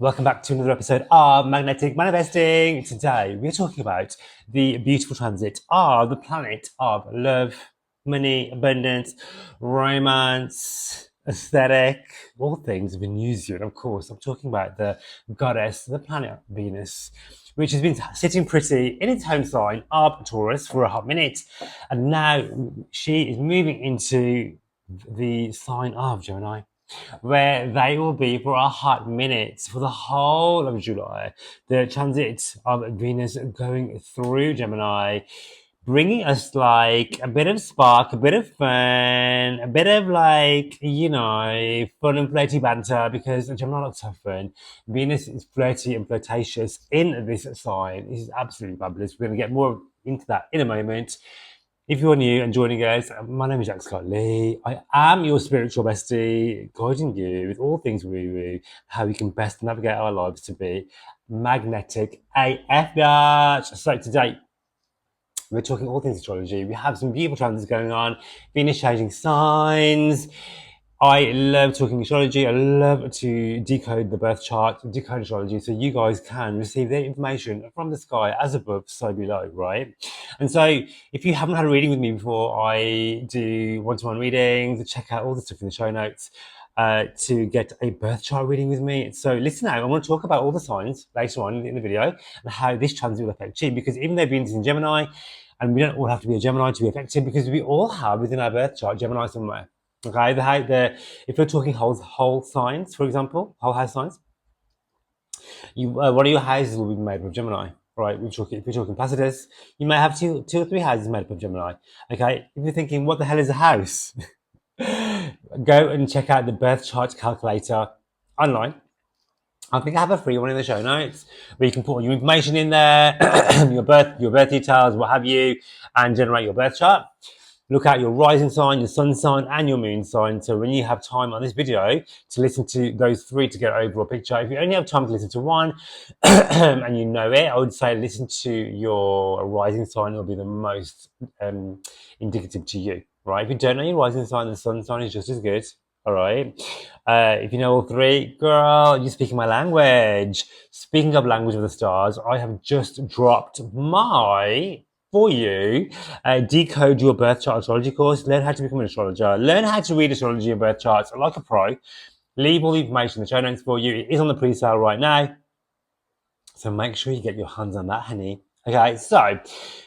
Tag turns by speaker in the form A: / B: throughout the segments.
A: Welcome back to another episode of Magnetic Manifesting. Today we're talking about the beautiful transit of the planet of love, money, abundance, romance, aesthetic, all things Venusian. Of course, I'm talking about the goddess, the planet Venus, which has been sitting pretty in its home sign of Taurus for a hot minute, and now she is moving into the sign of Gemini, where they will be for a hot minute for the whole of July. The transit of Venus going through Gemini, bringing us like a bit of spark, a bit of fun, a bit of fun and flirty banter, because Gemini looks so fun. Venus is flirty and flirtatious in this sign. This is absolutely fabulous. We're going to get more into that in a moment. If you're new and joining us, my name is Jack Scott Lee. I am your spiritual bestie, guiding you with all things woo-woo, how we can best navigate our lives to be magnetic AF, bitch. So today, we're talking all things astrology. We have some beautiful transits going on, Venus changing signs. I love talking astrology. I love to decode the birth chart, decode astrology, so you guys can receive the information from the sky as above, so below, right? And so if you haven't had a reading with me before, I do one-to-one readings. Check out all the stuff in the show notes to get a birth chart reading with me. So listen out. I want to talk about all the signs later on in the video and how this transit will affect you, because even though Venus is in Gemini, and we don't all have to be a Gemini to be affected, because we all have within our birth chart Gemini somewhere. Okay, if you're talking whole signs, for example, whole house signs, one of your houses will be made up of Gemini, right? If you're talking Placidus, you may have two or three houses made up of Gemini. Okay, if you're thinking, what the hell is a house? Go and check out the birth chart calculator online. I think I have a free one in the show notes where you can put all your information in there, your birth details, what have you, and generate your birth chart. Look at your rising sign, your sun sign, and your moon sign. So when you have time on this video to listen to those three to get an overall picture, if you only have time to listen to one and you know it, I would say listen to your rising sign. It'll be the most indicative to you, right? If you don't know your rising sign, the sun sign is just as good. All right. If you know all three, girl, you're speaking my language. Speaking of language of the stars, I have just dropped for you, decode your birth chart astrology course. Learn how to become an astrologer. Learn how to read astrology and birth charts like a pro. Leave all the information in the show notes for you. It is on the pre-sale right now, so make sure you get your hands on that, honey. Okay, so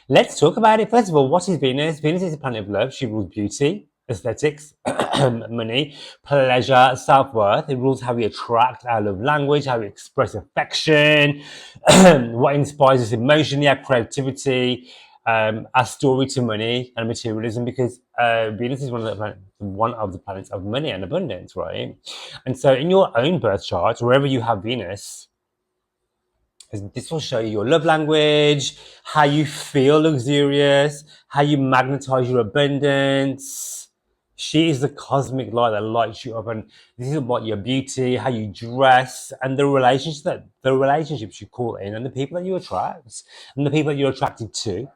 A: let's talk about it. First of all, what is Venus? Venus is a planet of love. She rules beauty, aesthetics, money, pleasure, self-worth. It rules how we attract our love language, how we express affection, what inspires us emotionally, our creativity, our story to money and materialism, because Venus is one of the planets of money and abundance, right? And so in your own birth chart, wherever you have Venus, this will show you your love language, how you feel luxurious, how you magnetize your abundance. She is the cosmic light that lights you up, and this is about your beauty, how you dress, and the relationships you call in, and the people that you attract, and the people that you're attracted to.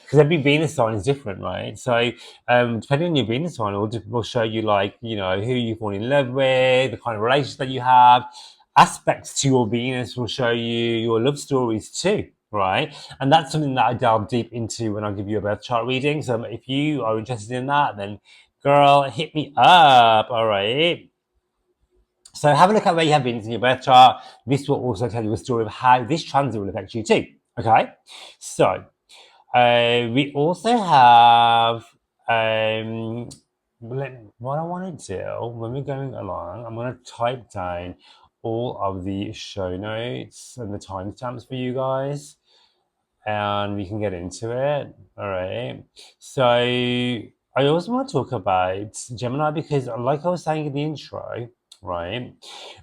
A: Because every Venus sign is different, right? So depending on your Venus sign, will show you who you fall in love with, the kind of relationship that you have. Aspects to your Venus will show you your love stories too, right? And that's something that I delve deep into when I give you a birth chart reading. So if you are interested in that, then girl, hit me up, all right? So have a look at where you have Venus in your birth chart. This will also tell you a story of how this transit will affect you too, okay? So we also have what I want to do when we're going along. I'm going to type down all of the show notes and the timestamps for you guys, and we can get into it. All right. So I also want to talk about Gemini, because, like I was saying in the intro, right,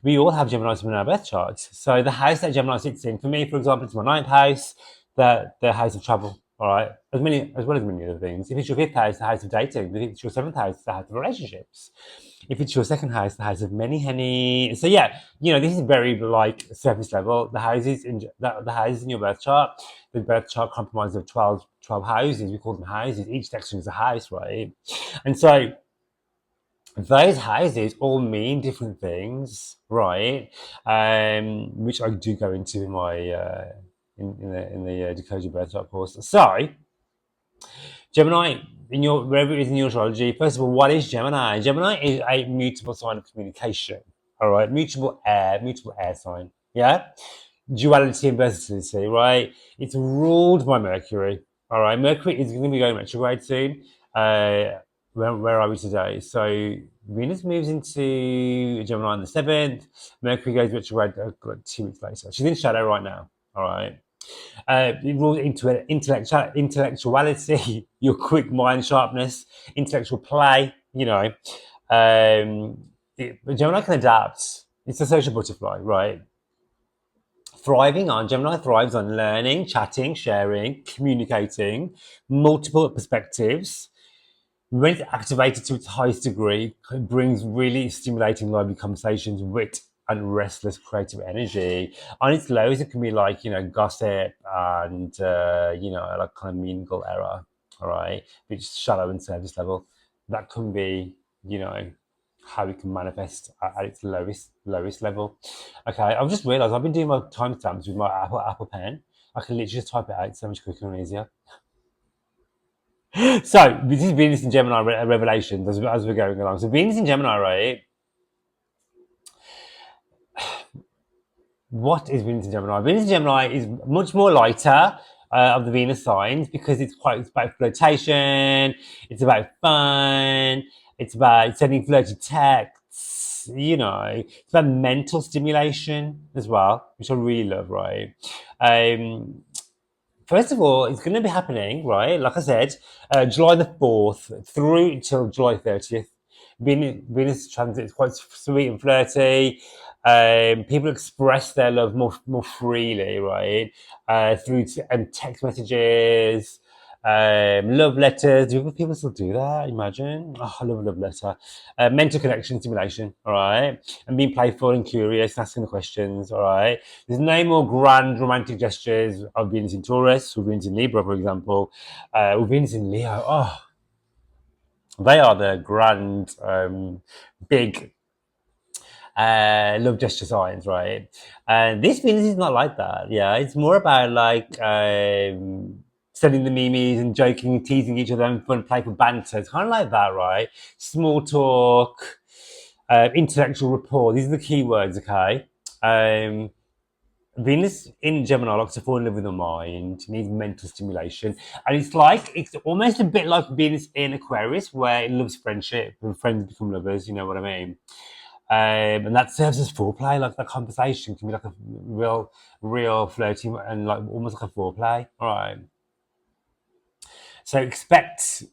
A: we all have Gemini in our birth charts. So the house that Gemini sits in, for me, for example, it's my ninth house, the house of travel. All right, as well as many other things. If it's your fifth house, the house of dating. If it's your seventh house, the house of relationships. If it's your second house, the house of many honey. So yeah, this is very surface level. The houses in your birth chart. The birth chart comprises of 12 houses. We call them houses. Each section is a house, right? And so those houses all mean different things, right? Which I do go into in my in the Decode Your Birth Chart course. So, Gemini, in your wherever it is in your astrology, first of all, what is Gemini? Gemini is a mutable sign of communication. All right, mutable air sign. Yeah, duality and versatility. Right, it's ruled by Mercury. All right, Mercury is going to be going retrograde soon. Where are we today? So Venus moves into Gemini on the 7th. Mercury goes retrograde 2 weeks later. She's in shadow right now. All right. It rules into intellectuality, your quick mind sharpness, intellectual play. Gemini can adapt. It's a social butterfly, right? Gemini thrives on learning, chatting, sharing, communicating, multiple perspectives. When it's activated to its highest degree, it brings really stimulating, lively conversations, wit, and restless creative energy. On its lows, it can be like, gossip and, like kind of meaningful error, all right, which is shallow and surface level. That can be, how it can manifest at its lowest level. Okay, I've just realised I've been doing my timestamps with my Apple Pen. I can literally just type it out so much quicker and easier. So this is Venus in Gemini revelations as we're going along. So Venus in Gemini, right? What is Venus in Gemini? Venus in Gemini is much more lighter of the Venus signs because it's about flirtation. It's about fun. It's about sending flirty texts. It's about mental stimulation as well, which I really love. Right. First of all, it's going to be happening, right? Like I said, July the 4th through till July 30th. Venus transit is quite sweet and flirty. People express their love more freely, right? Through text messages, love letters. Do people still do that? Imagine. Oh, I love a love letter. Mental connection, stimulation, all right? And being playful and curious, asking the questions, all right? There's no more grand romantic gestures of Venus in Taurus or Venus in Libra, for example, or Venus in Leo. Oh, they are the grand, big love gesture signs, right? And this Venus is not like that. Yeah, it's more about like sending the memes and joking, teasing each other, and fun, playful banter. It's kind of like that, right? Small talk, intellectual rapport. These are the key words, okay? Venus in Gemini likes to fall in love with the mind, needs mental stimulation. And it's almost a bit like Venus in Aquarius, where it loves friendship, and friends become lovers, you know what I mean? And that serves as foreplay, like that conversation can be like a real flirting and like almost like a foreplay. All right. So expect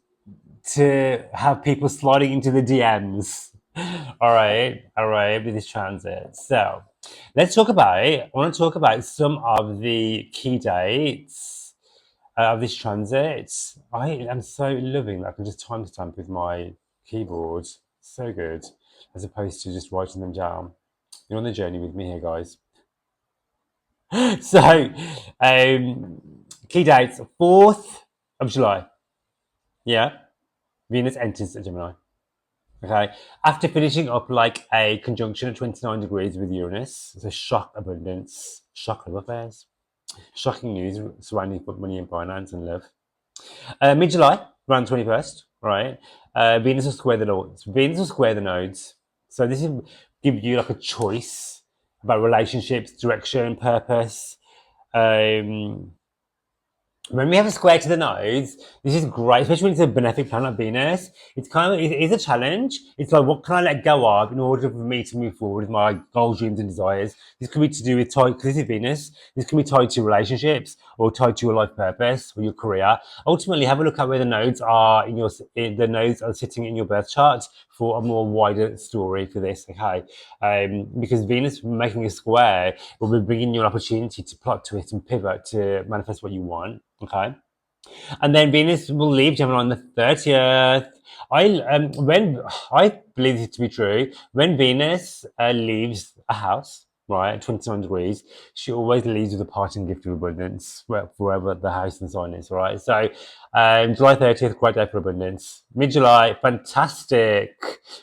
A: to have people sliding into the DMs. All right, with this transit. So let's talk about it. I want to talk about some of the key dates of this transit. I am so loving that I can just timestamp with my keyboard. So good, as opposed to just writing them down. You're on the journey with me here, guys. So, key dates: 4th of July. Yeah, Venus enters Gemini. Okay, after finishing up like a conjunction at 29 degrees with Uranus, so shock abundance, shock love affairs, shocking news surrounding money and finance and love. Mid July, around 21st, right? Venus will square the nodes. Venus will square the nodes. So this will give you like a choice about relationships, direction, purpose. When we have a square to the nodes, this is great, especially when it's a benefic planet like Venus. It is a challenge. It's like, what can I let go of in order for me to move forward with my goals, dreams, and desires? This could be to do with because this is Venus. This can be tied to relationships or tied to your life purpose or your career. Ultimately, have a look at where the nodes are the nodes are sitting in your birth chart for a more wider story for this. Okay, because Venus making a square will be bringing you an opportunity to plot twist and pivot to manifest what you want. Okay. And then Venus will leave Gemini on the 30th. When I believe it to be true, when Venus leaves a house, right, 29 degrees, she always leads with a parting gift of abundance, wherever the house and sign is, right? So, July 30th, great day for abundance. Mid July, fantastic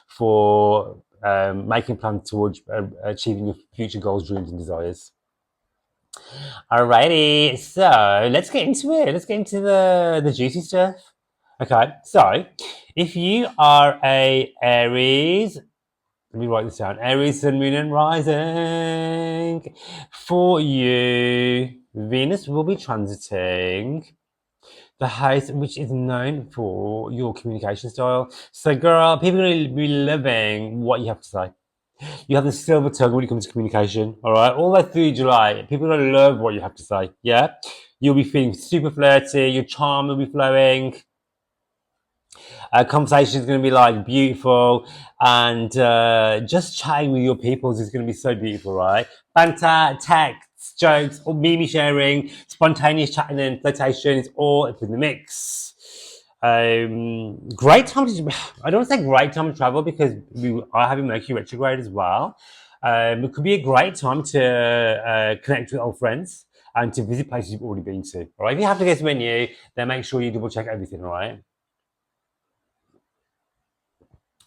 A: for making plans towards achieving your future goals, dreams, and desires. Alrighty, so let's get into it. Let's get into the juicy stuff. Okay, so if you are a Aries, let me write this down. Aries, Sun, Moon, and Rising. For you, Venus will be transiting the house which is known for your communication style. So, girl, people are going to be loving what you have to say. You have the silver tongue when it comes to communication, all right? All that through July, people are going to love what you have to say, yeah? You'll be feeling super flirty, your charm will be flowing, conversation is going to be like beautiful, and just chatting with your peoples is going to be so beautiful, right? Banter, texts, jokes, or meme sharing, spontaneous chatting and flirtation is all in the mix. Great time to, I don't want to say great time to travel because we are having Mercury retrograde as well. It could be a great time to connect with old friends and to visit places you've already been to. All right, if you have to go somewhere new, then make sure you double check everything. All right.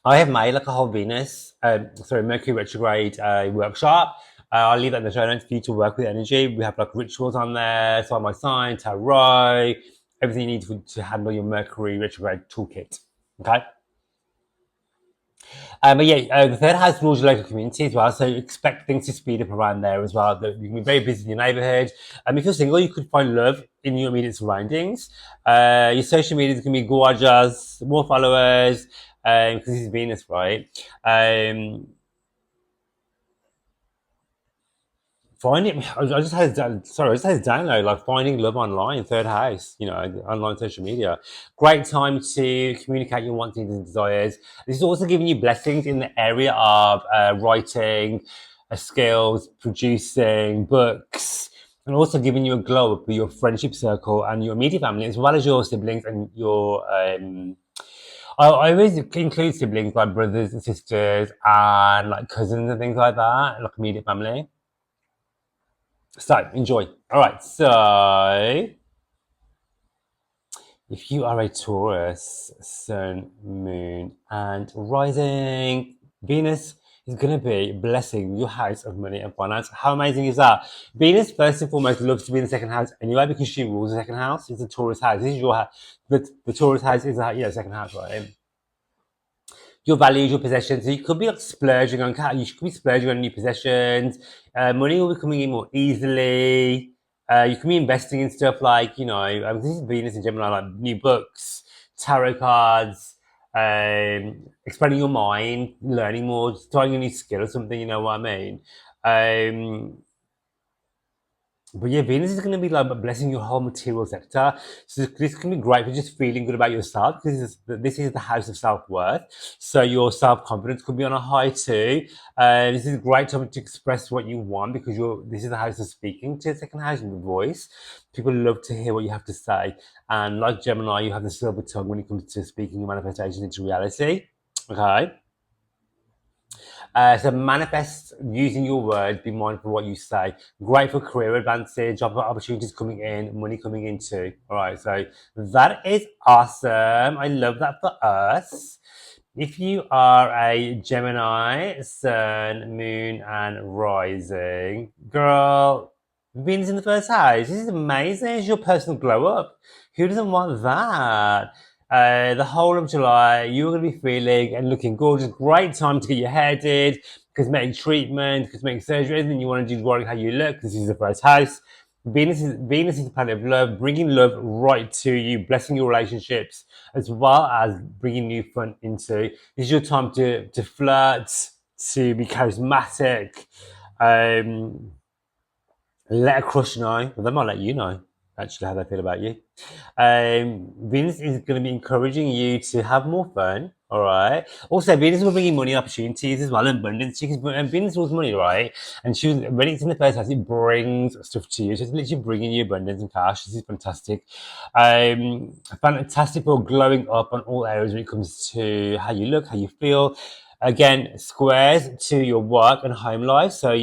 A: I have made like a whole Mercury retrograde workshop. I'll leave that in the show notes for you to work with energy. We have like rituals on there, sign by sign, tarot, everything you need to handle your Mercury retrograde toolkit. Okay. But yeah, the third house rules your local community as well, so expect things to speed up around there as well. You can be very busy in your neighbourhood. If you're single, you could find love in your immediate surroundings. Your social media is going to be gorgeous, more followers, because this is Venus, right? Finding, I just had sorry, I just had a download like finding love online, third house, online social media. Great time to communicate your wants, needs, and desires. This is also giving you blessings in the area of writing, skills, producing books, and also giving you a glow up with your friendship circle and your immediate family, as well as your siblings and your. I always include siblings like brothers and sisters and like cousins and things like that, like immediate family. So enjoy. All right. So if you are a Taurus, Sun, Moon, and Rising, Venus is going to be blessing your house of money and finance. How amazing is that? Venus, first and foremost, loves to be in the second house anyway because she rules the second house. It's a Taurus house. This is your house. The Taurus house is the second house, right? Your values, your possessions. So you could be like splurging on cat. You could be splurging on new possessions. Money will be coming in more easily. You can be investing in stuff like this is Venus and Gemini, like new books, tarot cards, expanding your mind, learning more, starting a new skill or something. You know what I mean? But yeah, Venus is going to be like blessing your whole material sector. So this can be great for just feeling good about yourself because this is the house of self-worth. So your self-confidence could be on a high too. This is a great time to express what you want because this is the house of speaking to the second house in the voice. People love to hear what you have to say. And like Gemini, you have the silver tongue when it comes to speaking your manifestation into reality. Okay. So manifest using your words, be mindful of what you say. Great for career advantage, job opportunities coming in, money coming in too. All right, so that is awesome. I love that for us. If you are a Gemini, Sun, Moon, and Rising, girl, Venus in the first house. This is amazing. It's your personal glow up. Who doesn't want that? The whole of July, you're going to be feeling and looking gorgeous. Great time to get your hair did, cosmetic treatment, cosmetic surgery, anything you want to do regarding how you look. This is the first house. Venus is the planet of love, bringing love right to you, blessing your relationships, as well as bringing new fun into. This is your time to flirt, to be charismatic. Let a crush know. Well, they might let you know actually how they feel about you. Venus is going to be encouraging you to have more fun. All right. Also, Venus will bring you money opportunities as well, and abundance. And Venus rules money, right? And when it's in the first house, it brings stuff to you. So it's literally bringing you abundance and cash. This is fantastic. Fantastic for glowing up on all areas when it comes to how you look, how you feel. Again, squares to your work and home life. So,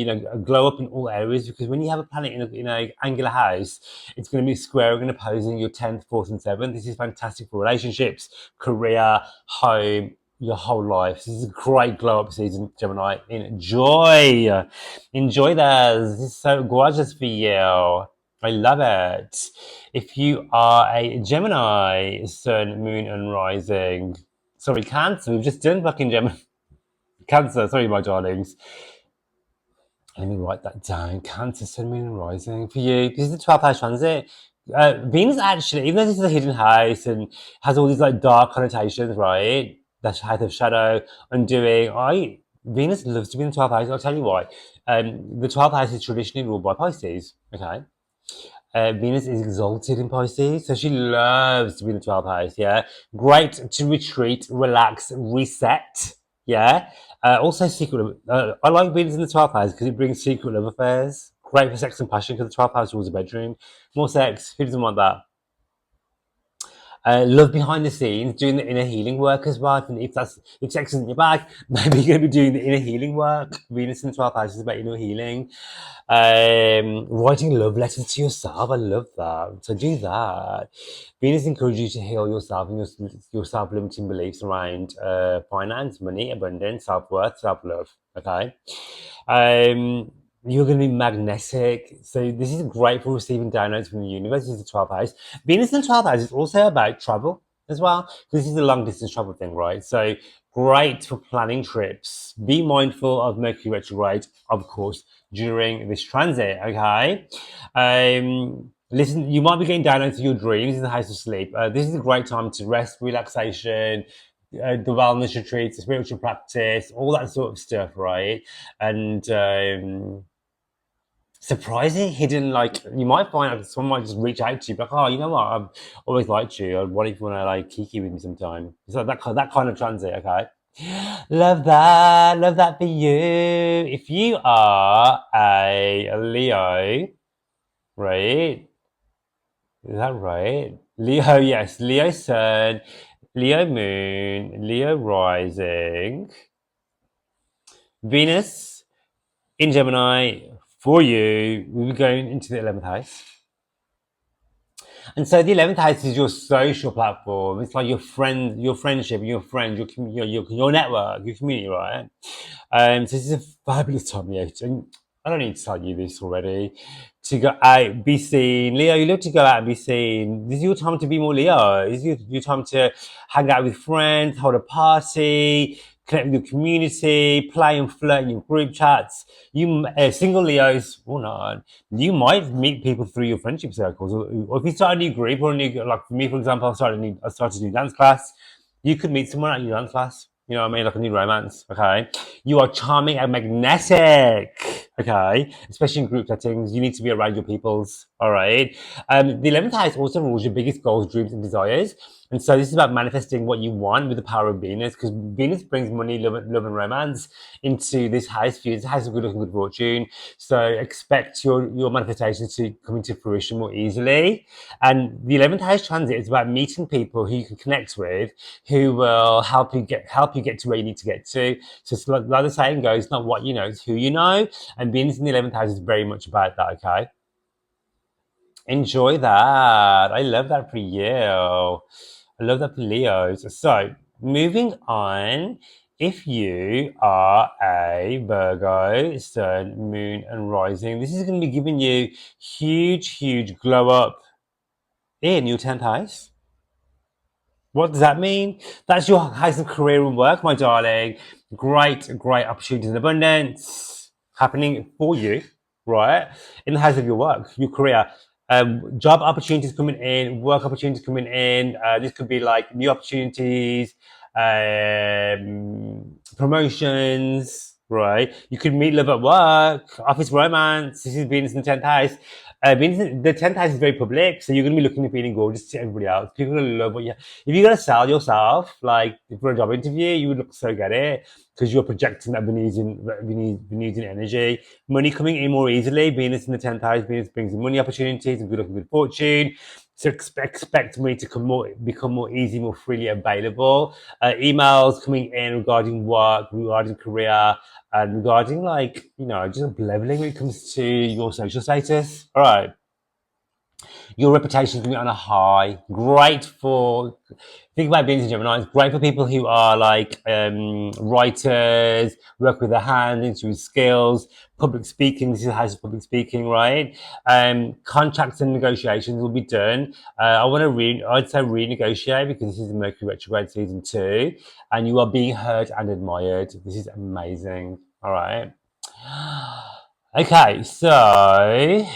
A: glow up in all areas, because when you have a planet in a angular house, it's going to be squaring and opposing your 10th, 4th, and 7th. This is fantastic for relationships, career, home, your whole life. This is a great glow up season, Gemini. Enjoy. Enjoy this. This is so gorgeous for you. I love it. If you are a Gemini, Sun, Moon, and Rising. Sorry, Cancer. We've just done fucking Gemini. Cancer. Sorry, my darlings. Let me write that down. Cancer, Sun, Moon, and Rising. For you, this is the 12th house transit. Venus actually, even though this is a hidden house and has all these like dark connotations, right? That's height of shadow, undoing. Venus loves to be in the 12th house. I'll tell you why. The 12th house is traditionally ruled by Pisces. Okay. Venus is exalted in Pisces, so she loves to be in the 12th house, yeah? Great to retreat, relax, reset, yeah? Also, secret. I like Venus in the 12th house because it brings secret love affairs. Great for sex and passion because the 12th house rules the bedroom. More sex, who doesn't want that? Love behind the scenes, doing the inner healing work as well. If sex isn't your bag, maybe you're going to be doing the inner healing work. Venus in the 12th house is about inner healing. Writing love letters to yourself, I love that. So do that. Venus encourages you to heal yourself and your self-limiting beliefs around finance, money, abundance, self-worth, self-love. Okay. You're going to be magnetic. So this is great for receiving downloads from the universe. This is the 12th house. Venus in the 12th house is also about travel as well. This is a long distance travel thing, right? So great for planning trips. Be mindful of Mercury retrograde, of course, during this transit, okay? Listen, you might be getting downloads to your dreams in the house of sleep. This is a great time to rest, relaxation, the wellness retreats, the spiritual practice, all that sort of stuff, right? And surprising, hidden, like you might find out someone might just reach out to you, like, oh, you know what, I've always liked you. What if you want to like kiki with me sometime? It's like that kind of transit, okay? Love that for you. If you are a Leo, right? Is that right? Leo, yes. Leo Sun, Leo Moon, Leo Rising, Venus in Gemini for you. We'll be going into the 11th house. And so the 11th house is your social platform. It's like your friend, your friendship, your friend, your network, your community, right? So this is a fabulous time, Leo. And I don't need to tell you this already. To go out, be seen. Leo, you love to go out and be seen. This is your time to be more Leo. This is your time to hang out with friends, hold a party, connect with your community, play and flirt in your group chats. You single Leos, or not, you might meet people through your friendship circles. Or if you start a new group or a new, like for me, for example, I started a new dance class. You could meet someone at your dance class. You know what I mean? Like a new romance, okay? You are charming and magnetic, okay? Especially in group settings. You need to be around your peoples, all right? The 11th house also rules your biggest goals, dreams, and desires. And so this is about manifesting what you want with the power of Venus, because Venus brings money, love, and romance into this house for you. It's a house of good luck and good fortune. So expect your manifestations to come into fruition more easily. And the 11th house transit is about meeting people who you can connect with, who will help you get to where you need to get to. So it's like the saying goes, it's not what you know, it's who you know. And Venus in the 11th house is very much about that, okay? Enjoy that. I love that for you. I love that for Leos. So moving on, if you are a Virgo, Sun, Moon, and Rising, this is going to be giving you huge glow up in your 10th house. What does that mean? That's your house of career and work, my darling. Great opportunities and abundance happening for you, right? In the house of your work, your career. Job opportunities coming in, work opportunities coming in. This could be like new opportunities, promotions, right? You could meet love at work, office romance. This is Venus in the 10th house. The 10th house is very public, so you're going to be looking and feeling gorgeous to everybody else. People are going to love what you have. If you're going to sell yourself, like for a job interview, you would look so good at it because you're projecting that Venusian energy. Money coming in more easily. Venus in the 10th house. Venus brings in money opportunities and good luck and good fortune. So expect me to become more easy, more freely available. Emails coming in regarding work, regarding career, and regarding just leveling when it comes to your social status. All right, your reputation can be on a high. Great for think about being a Gemini. It's great for people who are writers, work with their hands, into skills, public speaking. This is the house of public speaking, right? Contracts and negotiations will be done. I'd say renegotiate because this is the Mercury retrograde season 2, and you are being heard and admired. This is amazing. All right. Okay, so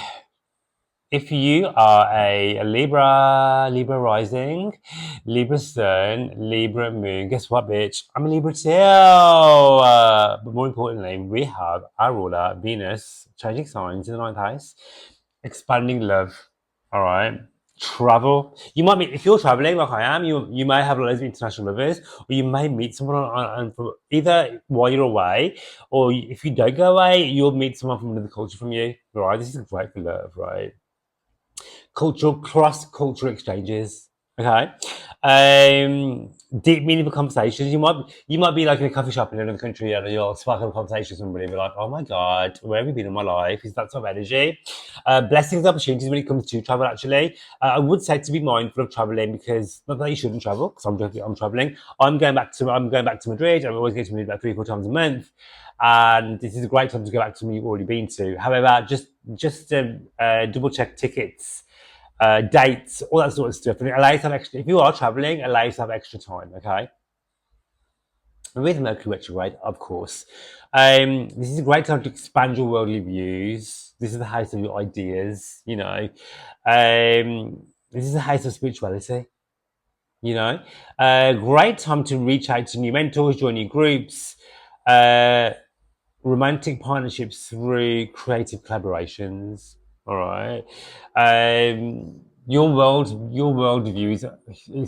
A: if you are a Libra rising, Libra sun, Libra moon, guess what, bitch? I'm a Libra too. But more importantly, we have our ruler, Venus, changing signs in the ninth house, expanding love. All right. Travel. You might meet, if you're traveling like I am, you may have loads of international lovers, or you may meet someone either while you're away, or if you don't go away, you'll meet someone from another culture from you. Right. This is great for love, right? Cross-cultural exchanges. Okay, deep, meaningful conversations. You might be like in a coffee shop in another country and you'll spark up a conversation with somebody and be like, "Oh my god, where have you been in my life?" Is that sort of energy? Blessings, opportunities when it comes to travel. Actually, I would say to be mindful of traveling because not that you shouldn't travel because I'm traveling. I'm going back to Madrid. I'm always going to Madrid about 3 or 4 times a month. And this is a great time to go back to somewhere you've already been to. However, just double check tickets, dates, all that sort of stuff. And it allows you to have extra, if you are traveling, it allows you to have extra time, okay? And with Mercury retrograde, of course. This is a great time to expand your worldly views. This is the house of your ideas, you know. This is the house of spirituality, you know. Great time to reach out to new mentors, join new groups, romantic partnerships through creative collaborations. All right. Your world view is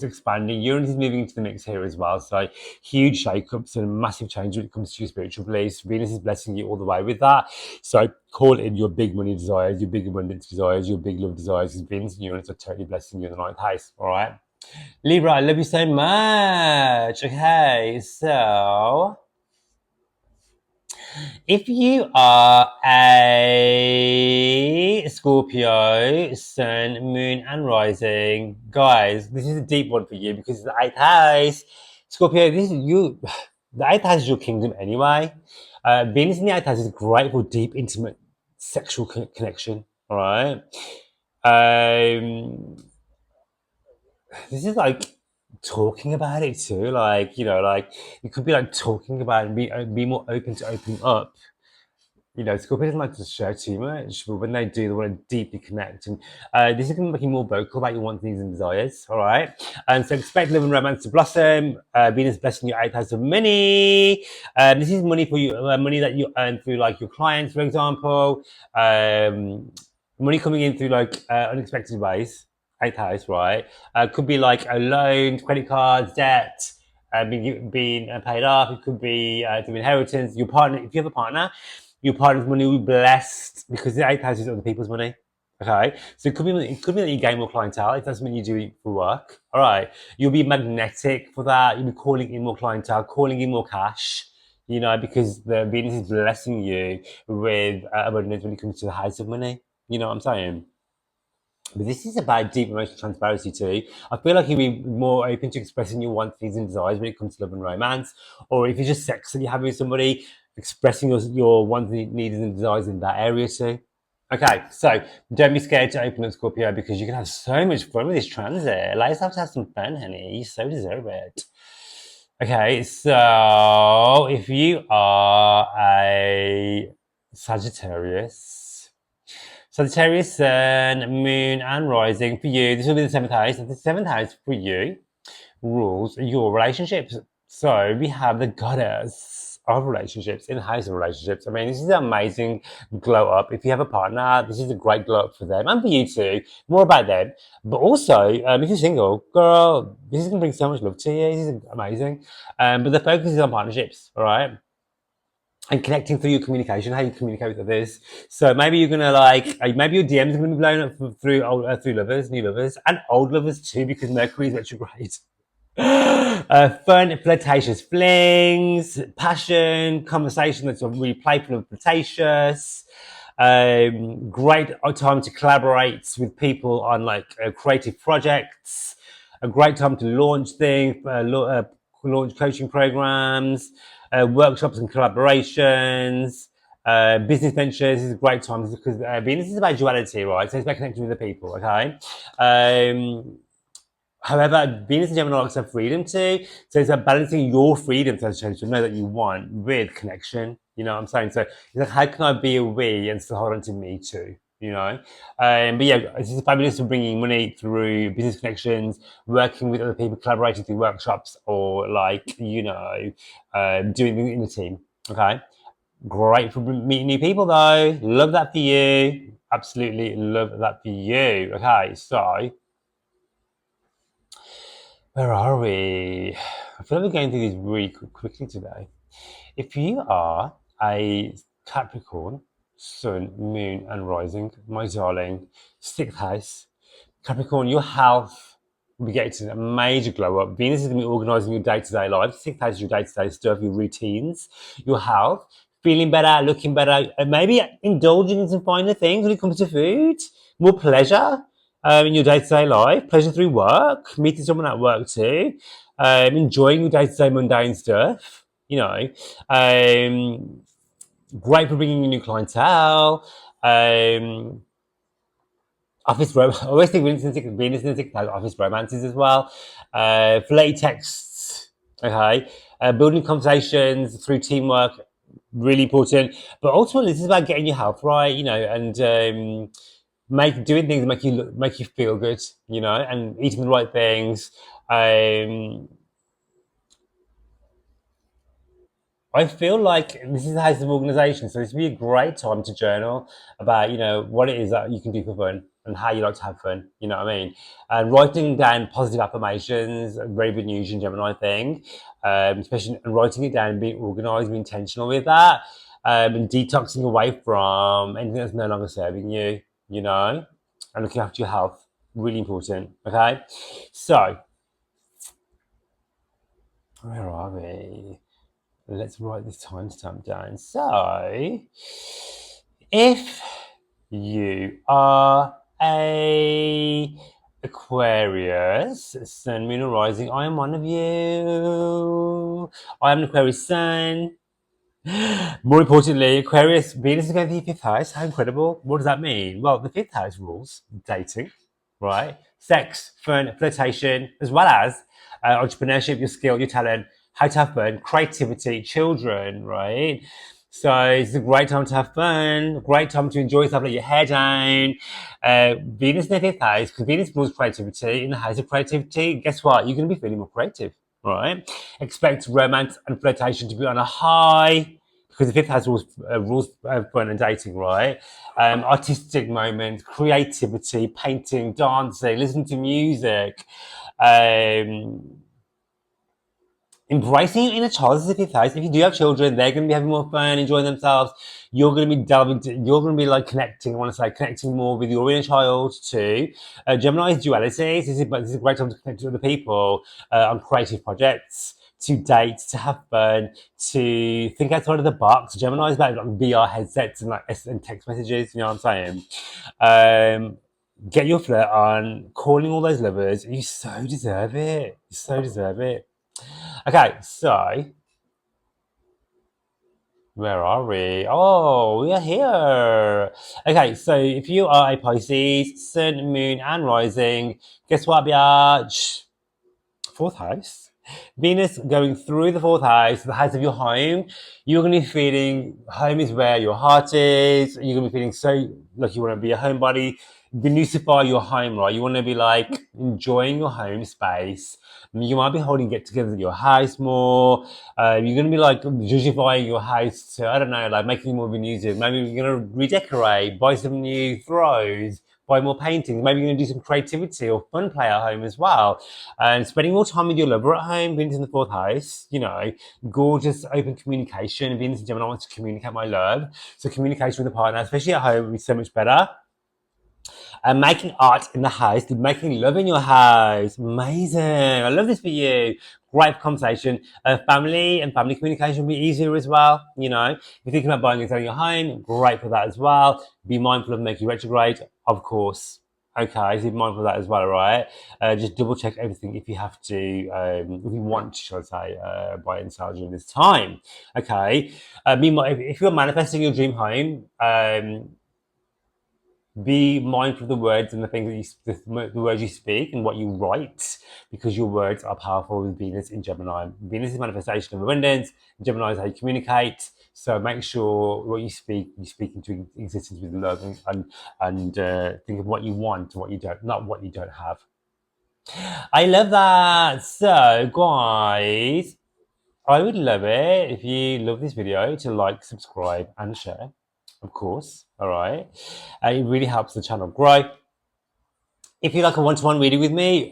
A: expanding. Uranus is moving into the mix here as well. So huge shake-ups and massive change when it comes to your spiritual beliefs. Venus is blessing you all the way with that. So call in your big money desires, your big abundance desires, your big love desires. Because Venus and Uranus are totally blessing you in the ninth house. All right. Libra, I love you so much. Okay, so if you are a Scorpio, Sun, Moon, and Rising, guys, this is a deep one for you because the eighth house, Scorpio, this is you. The eighth house is your kingdom anyway. Venus in the eighth house is great for deep, intimate, sexual connection. All right. This is like talking about it too. You could be like talking about it and be more open to opening up. Scorpio doesn't like to share too much, but when they do, they want to deeply connect. And this is going to make you more vocal about your wants, needs, and desires. All right. And so expect love and romance to blossom. Venus blessing your eighth house of money. This is money for you, money that you earn through like your clients, for example. Money coming in through like unexpected ways. Eighth house, right? Could be like a loan, credit cards, debt. Being paid off. It could be through inheritance. Your partner, if you have a partner, your partner's money will be blessed because the eighth house is other people's money. Okay, so it could be that you gain more clientele if that's something you do for work. All right, you'll be magnetic for that. You'll be calling in more clientele, calling in more cash. Because the Venus is blessing you with abundance when it comes to the house of money. You know what I'm saying? But this is about deep emotional transparency too. I feel like you'll be more open to expressing your wants, needs, and desires when it comes to love and romance. Or if you're just sexually having with somebody, expressing your wants, needs, and desires in that area too. Okay, so don't be scared to open up Scorpio because you can have so much fun with this transit. Like, have to have some fun, honey. You so deserve it. Okay, so if you are a Sagittarius, Sun, Moon, and Rising for you. This will be the seventh house. The seventh house for you rules your relationships. So we have the goddess of relationships in the house of relationships. I mean, this is an amazing glow up. If you have a partner, this is a great glow up for them and for you too. More about them. But also, if you're single, girl, this is going to bring so much love to you. This is amazing. But the focus is on partnerships, all right? and connecting through your communication, how you communicate with others. So maybe you're gonna like, maybe your DMs are gonna be blown up through through lovers, new lovers, and old lovers too, because Mercury is retrograde. Fun, flirtatious flings, passion, conversation that's really playful and flirtatious. Great time to collaborate with people on like creative projects. A great time to launch things, launch coaching programs, workshops and collaborations. Business ventures is a great time because Venus is about duality, right? So it's about connecting with the people, okay? However, Venus and Gemini likes to have freedom too. So it's about balancing your freedom to know that you want with connection. You know what I'm saying? So it's like, how can I be a we and still hold on to me too? You know? But yeah, it's just fabulous for bringing money through business connections, working with other people, collaborating through workshops, or like, you know, doing things in a team. Okay? Great for meeting new people though. Love that for you. Absolutely love that for you. Okay, so where are we? I feel like we're going through these really quickly today. If you are a Capricorn, Sun, Moon, and Rising, my darling, sixth house, Capricorn, your health will be getting a major glow up. Venus is going to be organising your day-to-day life. Sixth house is your day-to-day stuff, your routines, your health, feeling better, looking better, and maybe indulging in some finer things when it comes to food, more pleasure in your day-to-day life, pleasure through work, meeting someone at work too, enjoying your day-to-day mundane stuff, you know, great for bringing in new clientele, office I always think Venus and Sixth has office romances as well. Flirty texts, okay. Building conversations through teamwork, really important. But ultimately, this is about getting your health right, you know, and doing things that make you feel good, you know, and eating the right things. I feel like this is a house of organisation, so this would be a great time to journal about, you know, what it is that you can do for fun and how you like to have fun. You know what I mean? And writing down positive affirmations, a very good news in Gemini thing, especially and writing it down, being organised, being intentional with that, and detoxing away from anything that's no longer serving you. You know, and looking after your health, really important. Okay, so where are we? Let's write this timestamp down. So, if you are a Aquarius, Sun, Moon, and Rising, I am one of you. I am an Aquarius Sun. More importantly, Aquarius, Venus is going to the fifth house. How incredible. What does that mean? Well, the fifth house rules dating, right? Sex, fun, flirtation, as well as entrepreneurship, your skill, your talent, how to have fun, creativity, children, right? So it's a great time to have fun, great time to enjoy yourself, let your hair down. Venus in the fifth house, because Venus rules creativity. In the house of creativity, guess what? You're going to be feeling more creative, right? Expect romance and flirtation to be on a high, because the fifth house rules fun and dating, right? Artistic moments, creativity, painting, dancing, listening to music. Embracing your inner child is the fifth house. If you do have children, they're going to be having more fun, enjoying themselves. You're going to be you're going to be like connecting, I want to say, connecting more with your inner child too. Gemini is duality. This is a great time to connect to other people on creative projects, to date, to have fun, to think outside of the box. Gemini is about like VR headsets and like and text messages, you know what I'm saying? Get your flirt on, calling all those lovers. You so deserve it. You so deserve it. Okay, so where are we? Oh, we are here. Okay, so if you are a Pisces, Sun, Moon, and Rising, guess what, biatch? Fourth house. Venus going through the fourth house, the house of your home. You're going to be feeling home is where your heart is. You're going to be feeling so like you want to be a homebody. Venusify your home, right? You want to be like enjoying your home space. You might be holding get together at your house more. You're going to be like justifying your house to, I don't know, like making more of a music. Maybe you're going to redecorate, buy some new throws, buy more paintings. Maybe you're going to do some creativity or fun play at home as well. And spending more time with your lover at home, Venus in the fourth house, you know, gorgeous open communication. Venus in Gemini wants to communicate my love. So communication with a partner, especially at home, would be so much better. And making art in the house, making love in your house. Amazing. I love this for you. Great conversation. Family and family communication will be easier as well. You know, if you're thinking about buying and selling your home, great for that as well. Be mindful of Mercury retrograde, of course. Okay, so be mindful of that as well, right? Just double check everything if you have to, if you want to, shall I say, buy and sell during this time. Okay. Meanwhile, if you're manifesting your dream home, be mindful of the words and the things that the words you speak and what you write, because your words are powerful with Venus in Gemini. Venus is manifestation of abundance. Gemini is how you communicate. So make sure what you speak into existence with love, and think of what you want and what you don't, not what you don't have. I love that. So guys, I would love it if you love this video to like, subscribe and share, of course. All right. It really helps the channel grow. If you'd like a one-to-one reading with me,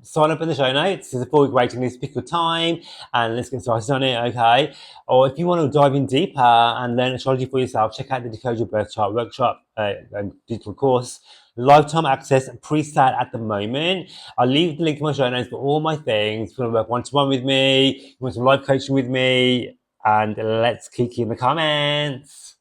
A: sign up in the show notes. There's a 4-week waiting list. Pick your time and let's get started on it, okay? Or if you want to dive in deeper and learn astrology for yourself, check out the Decode Your Birth Chart workshop and digital course. Lifetime access pre-sale at the moment. I'll leave the link in my show notes for all my things. If you want to work one-to-one with me, you want some live coaching with me, and let's kick in the comments.